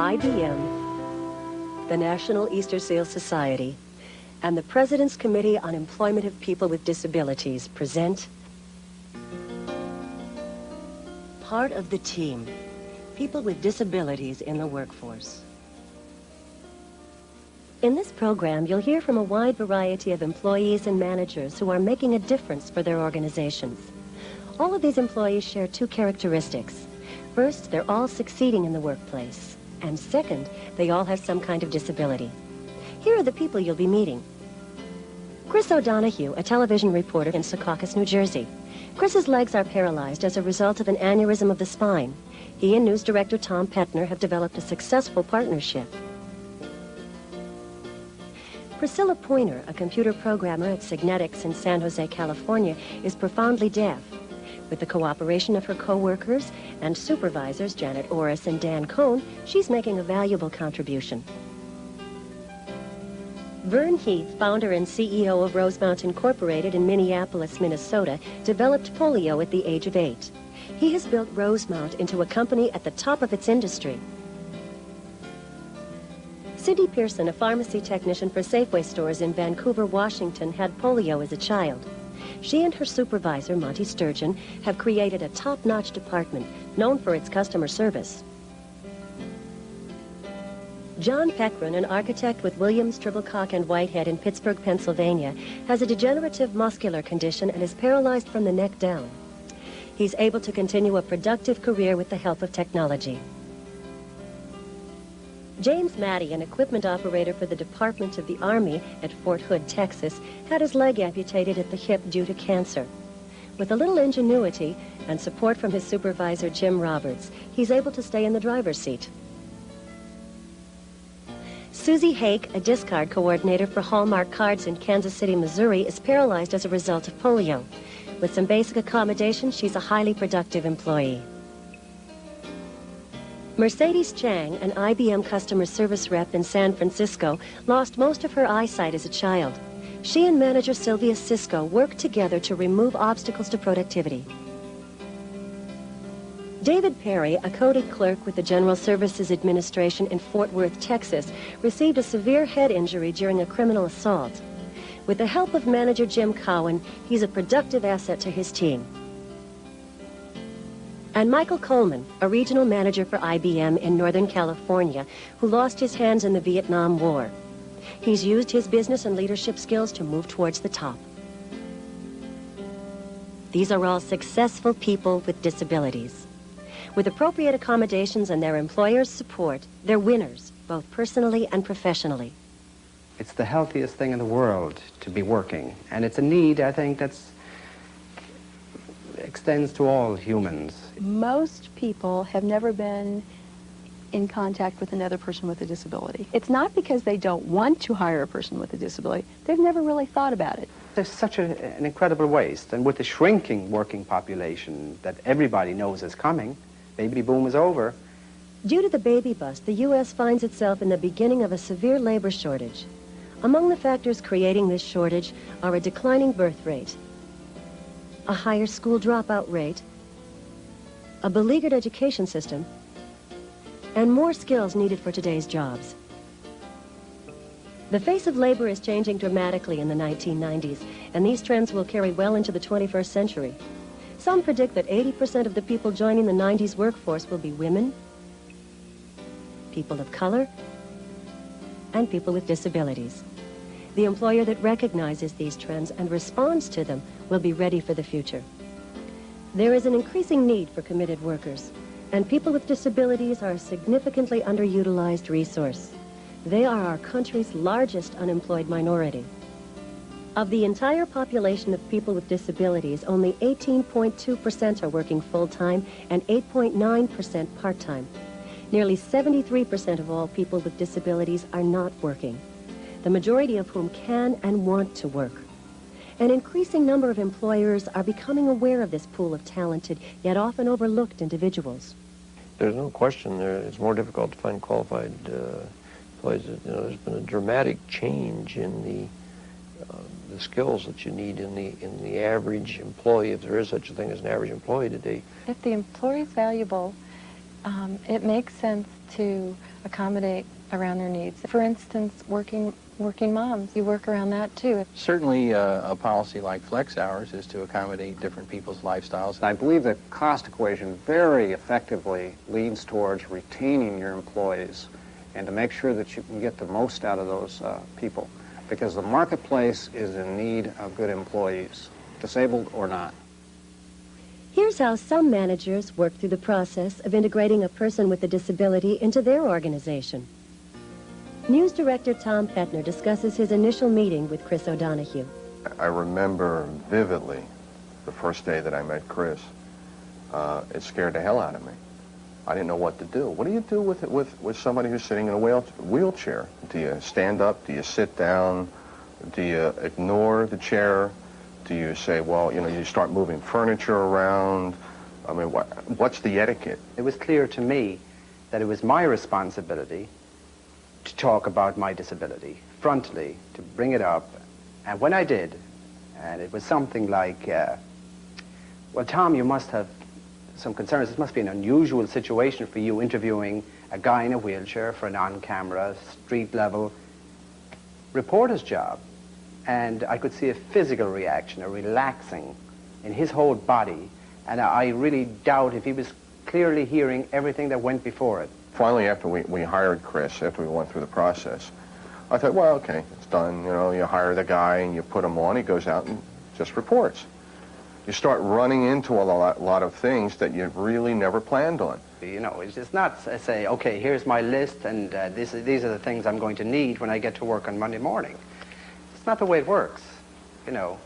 IBM, the National Easter Sales Society, and the President's Committee on Employment of People with Disabilities present Part of the Team, People with Disabilities in the Workforce. In this program, you'll hear from a wide variety of employees and managers who are making a difference for their organizations. All of these employees share two characteristics. First, they're all succeeding in the workplace. And second, they all have some kind of disability. Here are the people you'll be meeting. Chris O'Donoghue, a television reporter in Secaucus, New Jersey. Chris's legs are paralyzed as a result of an aneurysm of the spine. He and news director Tom Petner have developed a successful partnership. Priscilla Pointer, a computer programmer at Signetics in San Jose, California, is profoundly deaf. With the cooperation of her co-workers and supervisors, Janet Orris and Dan Cohn, she's making a valuable contribution. Vern Heath, founder and CEO of Rosemount Incorporated in Minneapolis, Minnesota, developed polio at the age of 8. He has built Rosemount into a company at the top of its industry. Cindy Pearson, a pharmacy technician for Safeway stores in Vancouver, Washington, had polio as a child. She and her supervisor, Monty Sturgeon, have created a top-notch department known for its customer service. John Peckran, an architect with Williams, Tribblecock, and Whitehead in Pittsburgh, Pennsylvania, has a degenerative muscular condition and is paralyzed from the neck down. He's able to continue a productive career with the help of technology. James Maddie, an equipment operator for the Department of the Army at Fort Hood, Texas, had his leg amputated at the hip due to cancer. With a little ingenuity and support from his supervisor, Jim Roberts, he's able to stay in the driver's seat. Susie Hake, a discard coordinator for Hallmark Cards in Kansas City, Missouri, is paralyzed as a result of polio. With some basic accommodations, she's a highly productive employee. Mercedes Chang, an IBM customer service rep in San Francisco, lost most of her eyesight as a child. She and manager Sylvia Sisko worked together to remove obstacles to productivity. David Perry, a coding clerk with the General Services Administration in Fort Worth, Texas, received a severe head injury during a criminal assault. With the help of manager Jim Cowan, he's a productive asset to his team. And Michael Coleman, a regional manager for IBM in Northern California, who lost his hands in the Vietnam War. He's used his business and leadership skills to move towards the top. These are all successful people with disabilities. With appropriate accommodations and their employers' support, they're winners, both personally and professionally. It's the healthiest thing in the world to be working, and it's a need, I think, that's extends to all humans. Most people have never been in contact with another person with a disability. It's not because they don't want to hire a person with a disability. They've never really thought about it. There's such an incredible waste, and with the shrinking working population that everybody knows is coming, baby boom is over. Due to the baby bust, the U.S. finds itself in the beginning of a severe labor shortage. Among the factors creating this shortage are a declining birth rate, a higher school dropout rate, a beleaguered education system, and more skills needed for today's jobs. The face of labor is changing dramatically in the 1990s, and these trends will carry well into the 21st century. Some predict that 80% of the people joining the 90s workforce will be women, people of color, and people with disabilities. The employer that recognizes these trends and responds to them will be ready for the future. There is an increasing need for committed workers, and people with disabilities are a significantly underutilized resource. They are our country's largest unemployed minority. Of the entire population of people with disabilities, only 18.2% are working full-time and 8.9% part-time. Nearly 73% of all people with disabilities are not working, the majority of whom can and want to work. An increasing number of employers are becoming aware of this pool of talented, yet often overlooked individuals. There's no question it's more difficult to find qualified employees. There's been a dramatic change in the skills that you need in the average employee, if there is such a thing as an average employee today. If the employee is valuable, It makes sense to accommodate around their needs. For instance, working moms, you work around that too. Certainly a policy like flex hours is to accommodate different people's lifestyles. I believe the cost equation very effectively leads towards retaining your employees and to make sure that you can get the most out of those people, because the marketplace is in need of good employees, disabled or not. Here's how some managers work through the process of integrating a person with a disability into their organization. News director Tom Petner discusses his initial meeting with Chris O'Donoghue. I remember vividly the first day that I met Chris. It scared the hell out of me. I didn't know what to do. What do you do with somebody who's sitting in a wheelchair? Do you stand up? Do you sit down? Do you ignore the chair? Do you say, well, you know, you start moving furniture around? I mean, what's the etiquette? It was clear to me that it was my responsibility to talk about my disability frontally, to bring it up. And when I did, and it was something like, well, Tom, you must have some concerns. This must be an unusual situation for you interviewing a guy in a wheelchair for an on-camera, street-level reporter's job. And I could see a physical reaction, a relaxing in his whole body. And I really doubt if he was clearly hearing everything that went before it. Finally, after we hired Chris, after we went through the process, I thought, well, okay, it's done. You know, you hire the guy and you put him on. He goes out and just reports. You start running into a lot of things that you really never planned on. You know, it's just not say, okay, here's my list, and these are the things I'm going to need when I get to work on Monday morning. It's not the way it works. You know,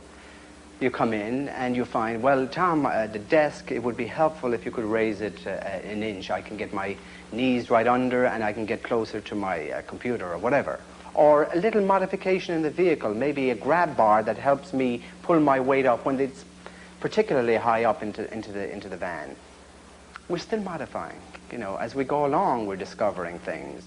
you come in and you find, well, Tom, the desk, it would be helpful if you could raise it an inch. I can get my knees right under and I can get closer to my computer or whatever. Or a little modification in the vehicle, maybe a grab bar that helps me pull my weight up when it's particularly high up into the van. We're still modifying. You know, as we go along, we're discovering things.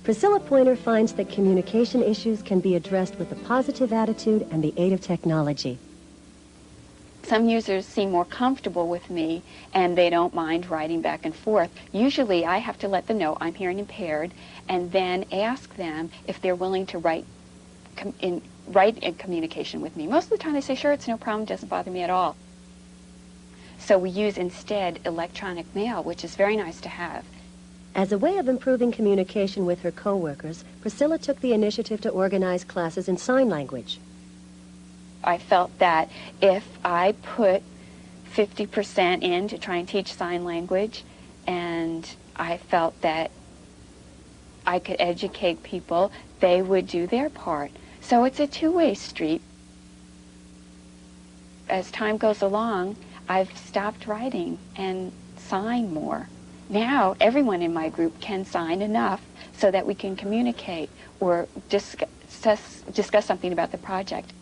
Priscilla Pointer finds that communication issues can be addressed with a positive attitude and the aid of technology. Some users seem more comfortable with me and they don't mind writing back and forth. Usually I have to let them know I'm hearing impaired and then ask them if they're willing to write in communication with me. Most of the time they say, sure, it's no problem, doesn't bother me at all. So we use instead electronic mail, which is very nice to have. As a way of improving communication with her coworkers, Priscilla took the initiative to organize classes in sign language. I felt that if I put 50% in to try and teach sign language, and I felt that I could educate people, they would do their part. So it's a two-way street. As time goes along, I've stopped writing and sign more. Now, everyone in my group can sign enough so that we can communicate or discuss something about the project.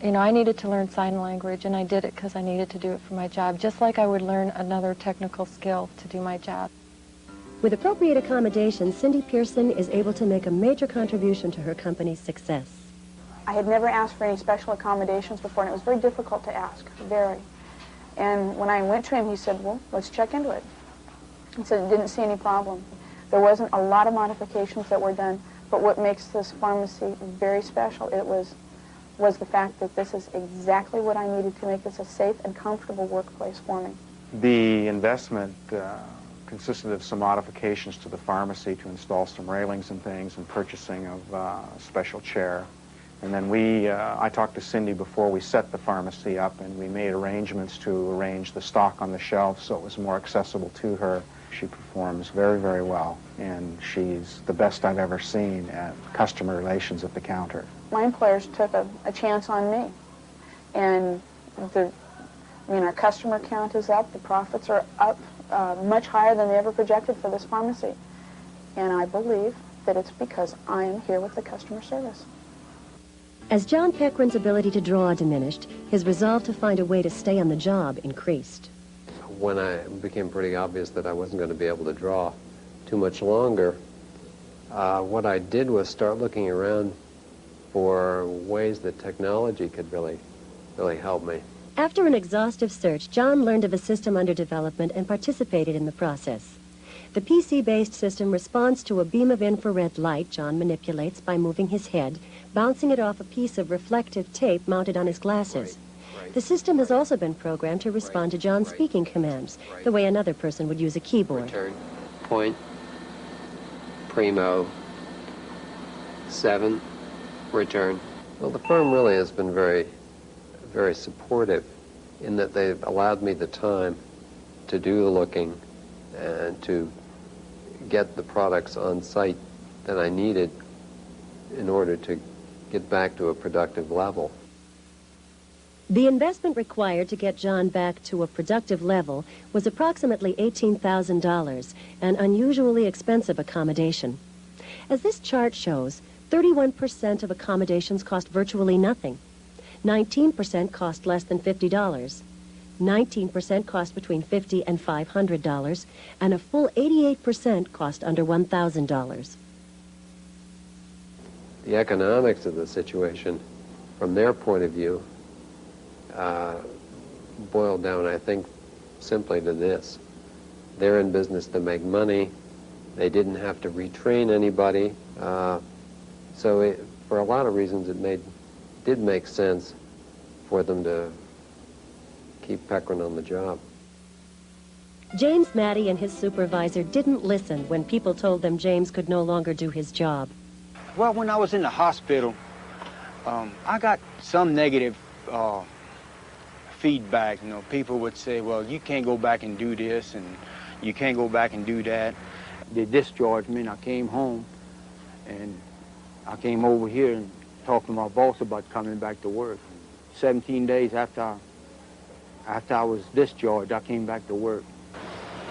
You know, I needed to learn sign language, and I did it because I needed to do it for my job, just like I would learn another technical skill to do my job. With appropriate accommodations, Cindy Pearson is able to make a major contribution to her company's success. I had never asked for any special accommodations before, and it was very difficult to ask, very. And when I went to him, he said, well, let's check into it. He said he didn't see any problem. There wasn't a lot of modifications that were done, but what makes this pharmacy very special, it was the fact that this is exactly what I needed to make this a safe and comfortable workplace for me. The investment consisted of some modifications to the pharmacy to install some railings and things and purchasing of a special chair. And then I talked to Cindy before we set the pharmacy up, and we made arrangements to arrange the stock on the shelf so it was more accessible to her. She performs very, very well, and she's the best I've ever seen at customer relations at the counter. My employers took a chance on me, and our customer count is up, the profits are up much higher than they ever projected for this pharmacy. And I believe that it's because I am here with the customer service. As John Peckrin's ability to draw diminished, his resolve to find a way to stay on the job increased. When it became pretty obvious that I wasn't going to be able to draw too much longer, what I did was start looking around for ways that technology could really help me. After an exhaustive search, John learned of a system under development and participated in the process. The PC-based system responds to a beam of infrared light John manipulates by moving his head, bouncing it off a piece of reflective tape mounted on his glasses. The system has also been programmed to respond to John's speaking commands, the way another person would use a keyboard. Return, point, primo, 7, return. Well, the firm really has been very supportive in that they've allowed me the time to do the looking and to get the products on site that I needed in order to get back to a productive level. The investment required to get John back to a productive level was approximately $18,000, an unusually expensive accommodation. As this chart shows, 31% of accommodations cost virtually nothing. 19% cost less than $50. 19% cost between $50 and $500, and a full 88% cost under $1,000. The economics of the situation, from their point of view, boiled down, I think, simply to this. They're in business to make money. They didn't have to retrain anybody. So for a lot of reasons, it did make sense for them to keep peckering on the job. James Maddie and his supervisor didn't listen when people told them James could no longer do his job. Well, when I was in the hospital, I got some negative feedback. You know, people would say, well, you can't go back and do this, and you can't go back and do that. They discharged me, and I came home, and I came over here and talked to my boss about coming back to work. 17 days after I was discharged, I came back to work.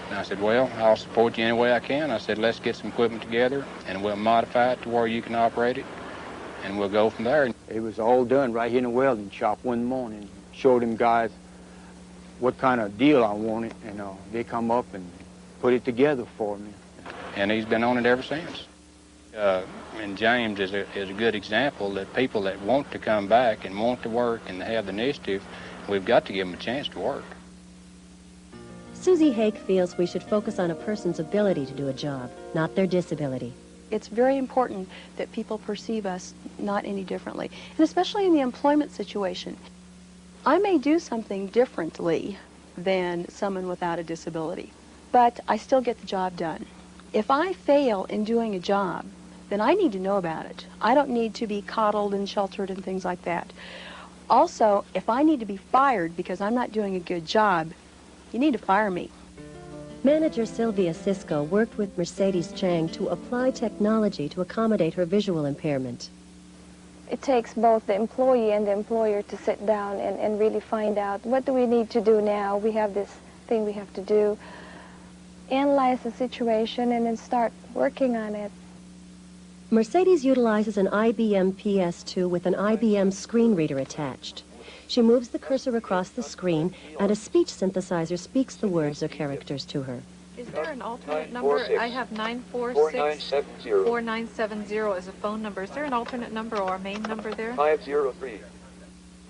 And I said, well, I'll support you any way I can. I said, let's get some equipment together, and we'll modify it to where you can operate it, and we'll go from there. It was all done right here in the welding shop one morning. Showed them guys what kind of deal I wanted, and they come up and put it together for me. And he's been on it ever since. And James is a good example that people that want to come back and want to work and have the initiative, we've got to give them a chance to work. Susie Hake feels we should focus on a person's ability to do a job, not their disability. It's very important that people perceive us not any differently, and especially in the employment situation. I may do something differently than someone without a disability, but I still get the job done. If I fail in doing a job, then I need to know about it. I don't need to be coddled and sheltered and things like that. Also, if I need to be fired because I'm not doing a good job, you need to fire me. Manager Sylvia Cisco worked with Mercedes Chang to apply technology to accommodate her visual impairment. It takes both the employee and the employer to sit down and really find out, what do we need to do now? We have this thing we have to do. Analyze the situation and then start working on it. Mercedes utilizes an IBM PS2 with an IBM screen reader attached. She moves the cursor across the screen, and a speech synthesizer speaks the words or characters to her. Is there an alternate number? I have 946-4970 as a phone number. Is there an alternate number or a main number there? 503.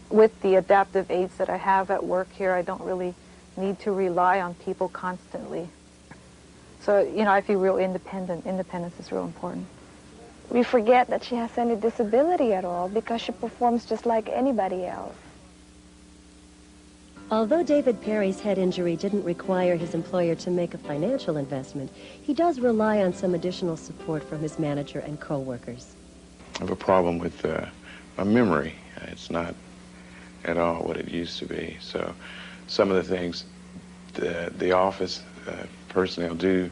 With the adaptive aids that I have at work here, I don't really need to rely on people constantly. So, you know, I feel real independent. Independence is real important. We forget that she has any disability at all because she performs just like anybody else. Although David Perry's head injury didn't require his employer to make a financial investment, he does rely on some additional support from his manager and co-workers. I have a problem with my memory. It's not at all what it used to be. So some of the things the office personnel do,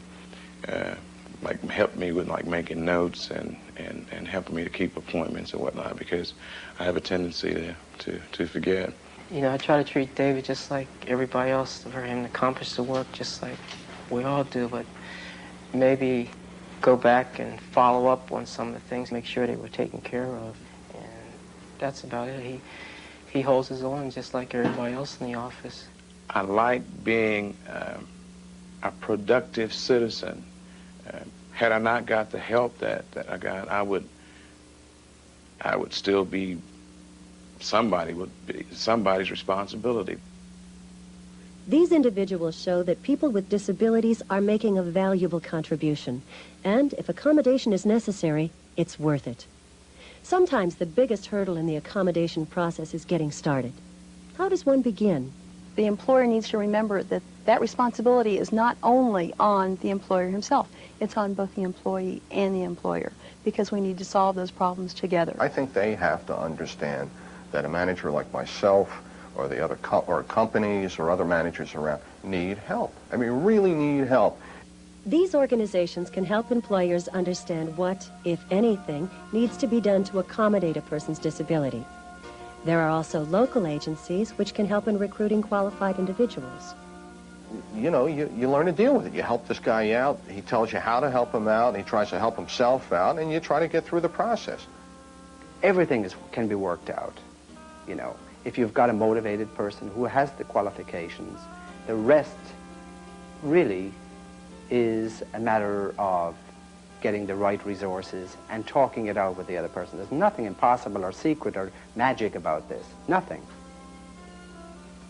like help me with like making notes and helping me to keep appointments and whatnot, because I have a tendency to forget. You know, I try to treat David just like everybody else, for him to accomplish the work just like we all do, but maybe go back and follow up on some of the things, make sure they were taken care of, and that's about it. He holds his own just like everybody else in the office. I like being a productive citizen. Had I not got the help that I got, I would still be somebody's responsibility. These individuals show that people with disabilities are making a valuable contribution, and if accommodation is necessary, it's worth it. Sometimes the biggest hurdle in the accommodation process is getting started. How does one begin? The employer needs to remember that that responsibility is not only on the employer himself, it's on both the employee and the employer, because we need to solve those problems together. I think they have to understand that a manager like myself or the other companies or other managers around need help. I mean, really need help. These organizations can help employers understand what, if anything, needs to be done to accommodate a person's disability. There are also local agencies which can help in recruiting qualified individuals. You know, you learn to deal with it. You help this guy out. He tells you how to help him out. He tries to help himself out, and you try to get through the process. Everything can be worked out, you know. If you've got a motivated person who has the qualifications, the rest really is a matter of getting the right resources and talking it out with the other person. There's nothing impossible or secret or magic about this. Nothing.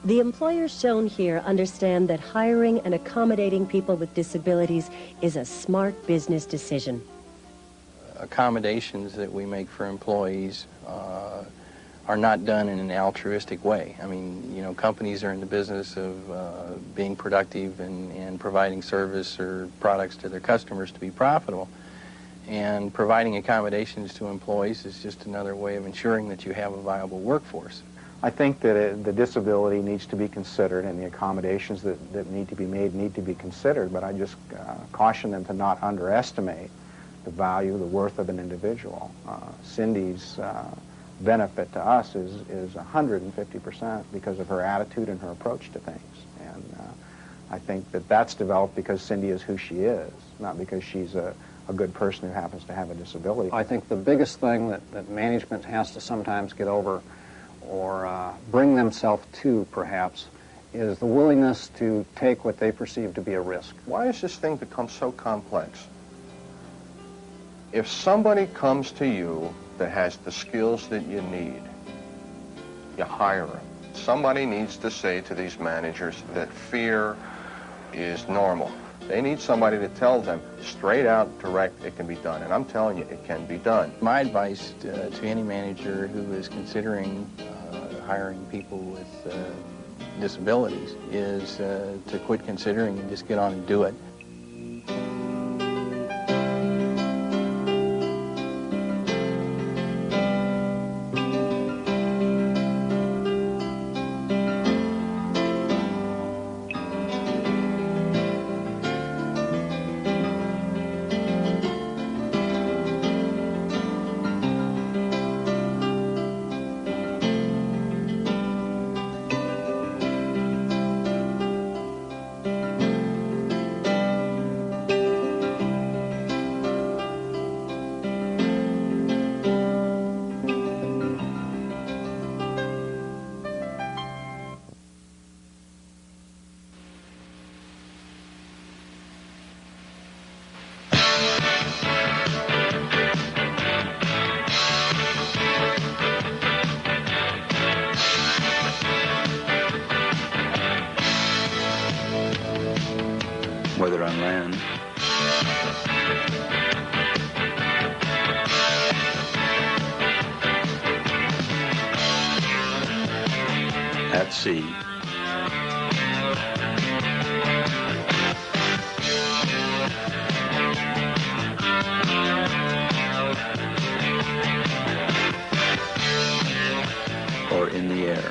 The employers shown here understand that hiring and accommodating people with disabilities is a smart business decision. Accommodations that we make for employees are not done in an altruistic way. I mean, you know, companies are in the business of being productive and providing service or products to their customers to be profitable. And providing accommodations to employees is just another way of ensuring that you have a viable workforce. I think that the disability needs to be considered, and the accommodations that need to be made need to be considered, but I just caution them to not underestimate the value, the worth of an individual. Cindy's benefit to us is 150% because of her attitude and her approach to things. And I think that that's developed because Cindy is who she is, not because she's a good person who happens to have a disability. I think the biggest thing that management has to sometimes get over or bring themselves to, perhaps, is the willingness to take what they perceive to be a risk. Why has this thing become so complex? If somebody comes to you that has the skills that you need, you hire them. Somebody needs to say to these managers that fear is normal. They need somebody to tell them straight out, direct, it can be done. And I'm telling you, it can be done. My advice to any manager who is considering hiring people with disabilities is to quit considering and just get on and do it. Whether on land, at sea, or in the air.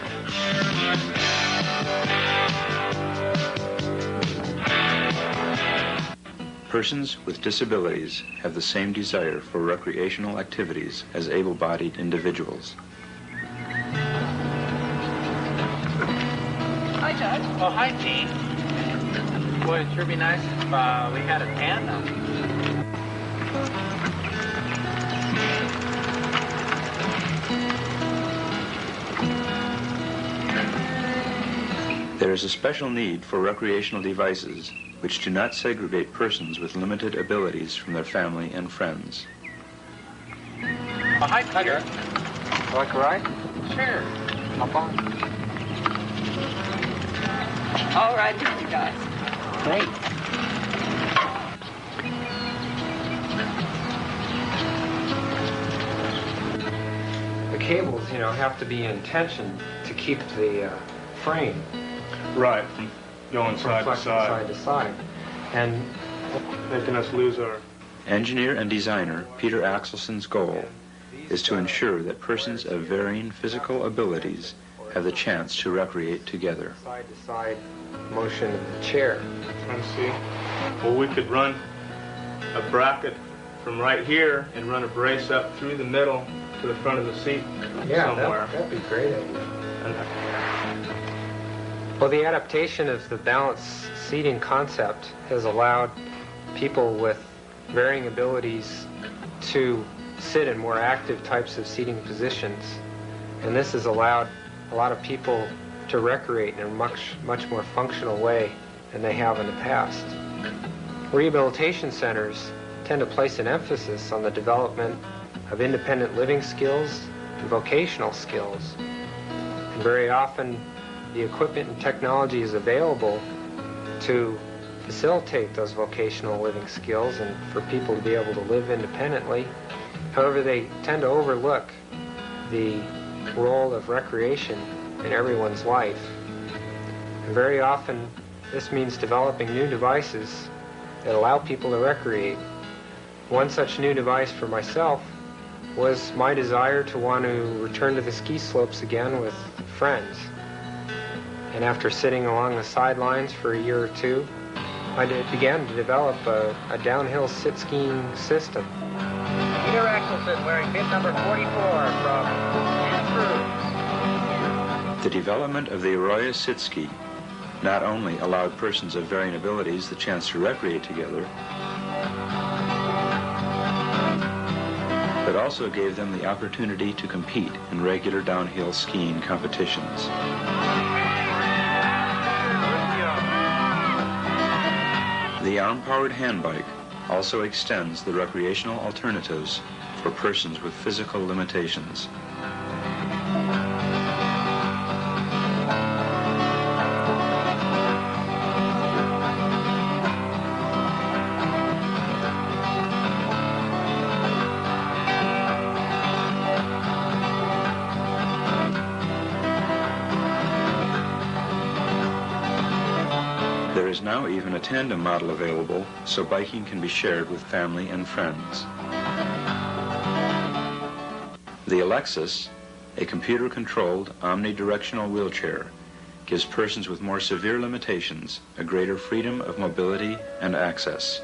Persons with disabilities have the same desire for recreational activities as able-bodied individuals. Hi, Judge. Oh, hi, Gene. Boy, it'd sure be nice if we had a tandem. There is a special need for recreational devices which do not segregate persons with limited abilities from their family and friends. Oh, hi, Peter. Like a ride? Sure. Hop on. All right, you guys. Great. The cables, you know, have to be in tension to keep the frame right from going side to side to side, and making us lose our. Engineer and designer Peter Axelson's goal is to ensure that persons of varying physical abilities have the chance to recreate together. Side-to-side motion of the chair. Let's see. Well, we could run a bracket from right here and run a brace up through the middle to the front of the seat somewhere. That'd be a great idea. Well, the adaptation of the balanced seating concept has allowed people with varying abilities to sit in more active types of seating positions, and this has allowed a lot of people to recreate in a much more functional way than they have in the past. Rehabilitation centers tend to place an emphasis on the development of independent living skills and vocational skills, and very often the equipment and technology is available to facilitate those vocational living skills and for people to be able to live independently. However, they tend to overlook the role of recreation in everyone's life. And very often, this means developing new devices that allow people to recreate. One such new device for myself was my desire to want to return to the ski slopes again with friends. And after sitting along the sidelines for a year or two, I began to develop a downhill sit-skiing system. Peter Axelson wearing bib number 44 from Santa Cruz. The development of the Arroyo sit ski not only allowed persons of varying abilities the chance to recreate together, but also gave them the opportunity to compete in regular downhill skiing competitions. The arm-powered handbike also extends the recreational alternatives for persons with physical limitations. There is now even a tandem model available, so biking can be shared with family and friends. The Alexis, a computer-controlled omnidirectional wheelchair, gives persons with more severe limitations a greater freedom of mobility and access.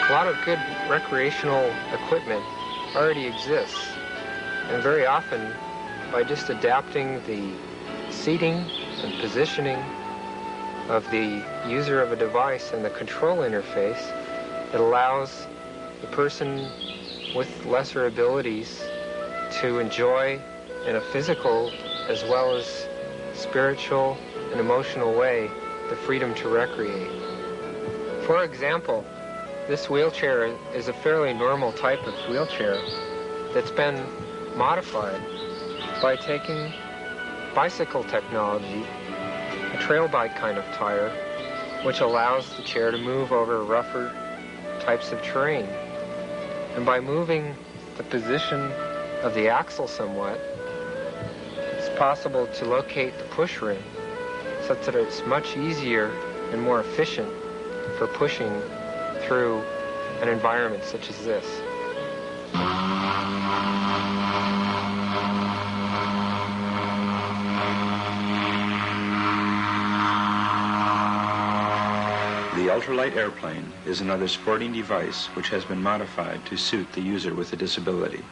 A lot of good recreational equipment already exists, and very often by just adapting the seating and positioning of the user of a device and the control interface, it allows the person with lesser abilities to enjoy in a physical as well as spiritual and emotional way the freedom to recreate. For example, this wheelchair is a fairly normal type of wheelchair that's been modified by taking bicycle technology, a trail bike kind of tire, which allows the chair to move over rougher types of terrain. And by moving the position of the axle somewhat, it's possible to locate the push ring such that it's much easier and more efficient for pushing through an environment such as this. The ultralight airplane is another sporting device which has been modified to suit the user with a disability.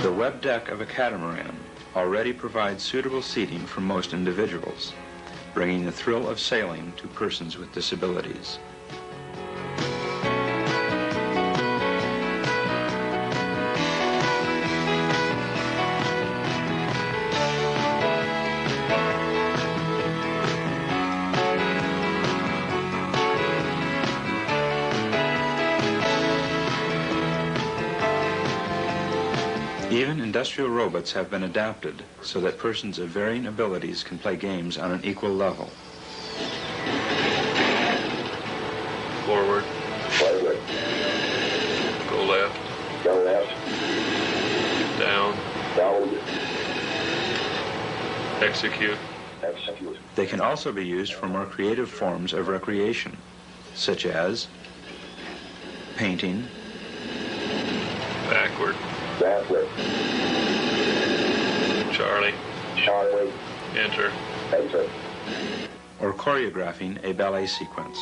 The web deck of a catamaran already provides suitable seating for most individuals, bringing the thrill of sailing to persons with disabilities. Even industrial robots have been adapted so that persons of varying abilities can play games on an equal level. Forward. Forward. Go left. Go left. Down. Down. Execute. Execute. They can also be used for more creative forms of recreation, such as painting, Backward. Backward. Charlie. Charlie. Enter. Enter. or choreographing a ballet sequence.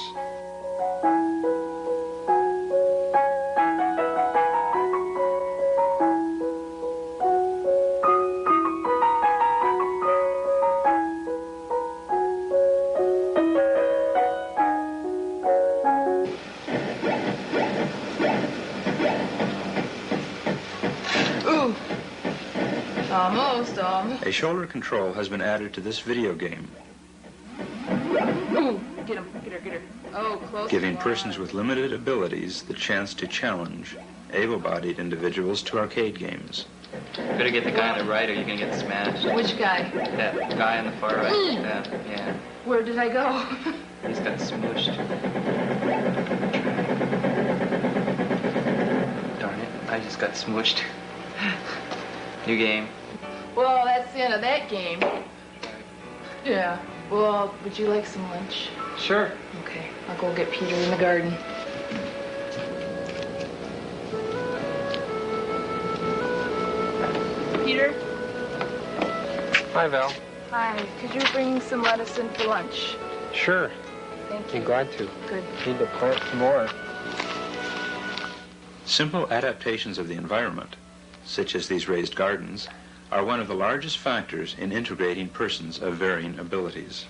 Almost. A shoulder control has been added to this video game, Ooh, get him. Get her. Oh, close. giving persons with limited abilities the chance to challenge able-bodied individuals to arcade games. Better get the guy on the right or you're going to get smashed. Which guy? That guy on the far right. Yeah. Where did I go? He's got smooshed. Darn it, I just got smooshed. New game. Well, that's the end of that game. Yeah. Well, would you like some lunch? Sure. Okay, I'll go get Peter in the garden. Peter? Hi, Val. Hi. Could you bring some lettuce in for lunch? Sure. Thank Be you. glad to. Good. Need to plant some more. Simple adaptations of the environment, such as these raised gardens, are one of the largest factors in integrating persons of varying abilities.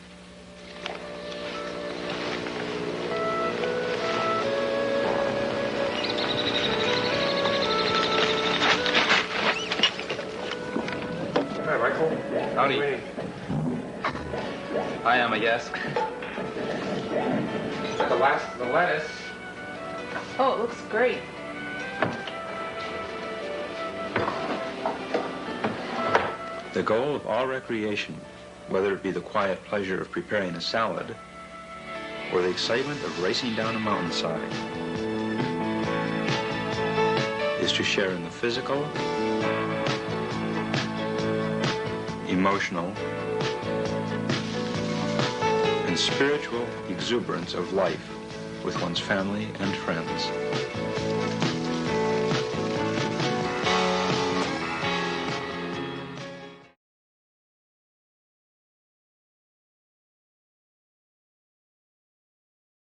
Hi, Michael. Howdy. Hi, I'm a yes. The lettuce. Oh, it looks great. The goal of all recreation, whether it be the quiet pleasure of preparing a salad or the excitement of racing down a mountainside, is to share in the physical, emotional, and spiritual exuberance of life with one's family and friends.